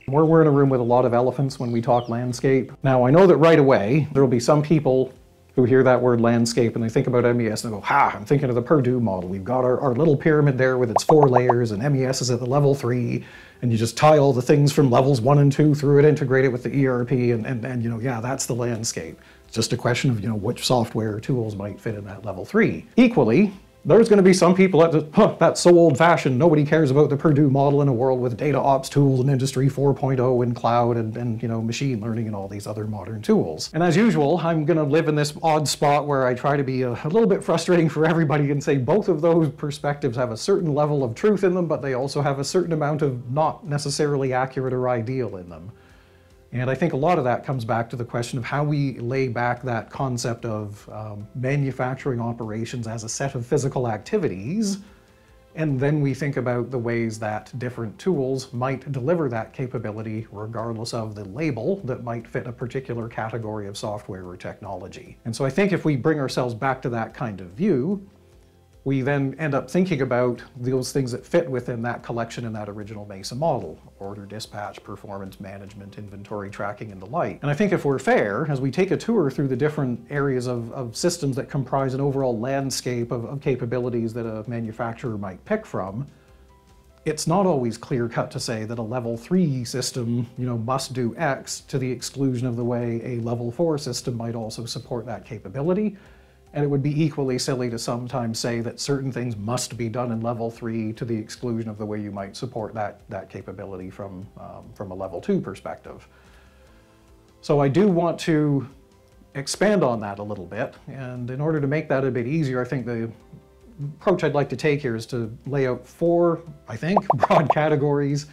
We're in a room with a lot of elephants when we talk landscape. Now, I know that right away, there will be some people who hear that word landscape and they think about MES and they go, ha, I'm thinking of the Purdue model. We've got our little pyramid there with its 4 layers and MES is at the level 3, and you just tie all the things from levels 1 and 2 through it, integrate it with the ERP, and you know, yeah, that's the landscape. It's just a question of, you know, which software or tools might fit in that level 3. Equally, there's going to be some people that just, that's so old-fashioned, nobody cares about the Purdue model in a world with data ops tools and Industry 4.0 and cloud and you know, machine learning and all these other modern tools. And as usual, I'm going to live in this odd spot where I try to be a little bit frustrating for everybody and say both of those perspectives have a certain level of truth in them, but they also have a certain amount of not necessarily accurate or ideal in them. And I think a lot of that comes back to the question of how we lay back that concept of manufacturing operations as a set of physical activities, and then we think about the ways that different tools might deliver that capability regardless of the label that might fit a particular category of software or technology. And so I think if we bring ourselves back to that kind of view, we then end up thinking about those things that fit within that collection in that original MESA model: order dispatch, performance management, inventory tracking, and the like. And I think if we're fair, as we take a tour through the different areas of systems that comprise an overall landscape of capabilities that a manufacturer might pick from, it's not always clear-cut to say that a level 3 system, you know, must do X to the exclusion of the way a level 4 system might also support that capability. And it would be equally silly to sometimes say that certain things must be done in level 3 to the exclusion of the way you might support that capability from a level 2 perspective. So I do want to expand on that a little bit, and in order to make that a bit easier, I think the approach I'd like to take here is to lay out 4, I think, broad categories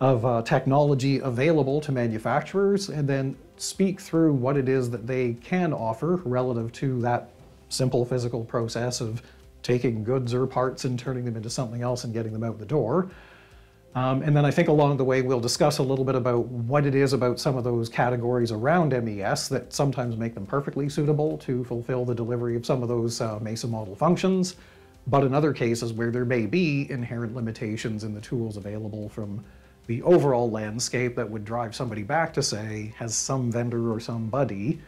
of technology available to manufacturers, and then speak through what it is that they can offer relative to that simple physical process of taking goods or parts and turning them into something else and getting them out the door. And then I think along the way we'll discuss a little bit about what it is about some of those categories around MES that sometimes make them perfectly suitable to fulfill the delivery of some of those MESA model functions, but in other cases where there may be inherent limitations in the tools available from the overall landscape that would drive somebody back to say, has some vendor or somebody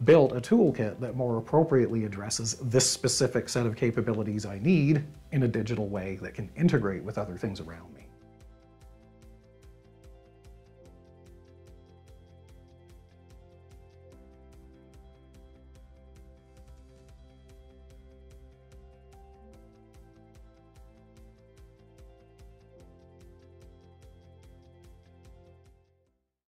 built a toolkit that more appropriately addresses this specific set of capabilities I need in a digital way that can integrate with other things around me.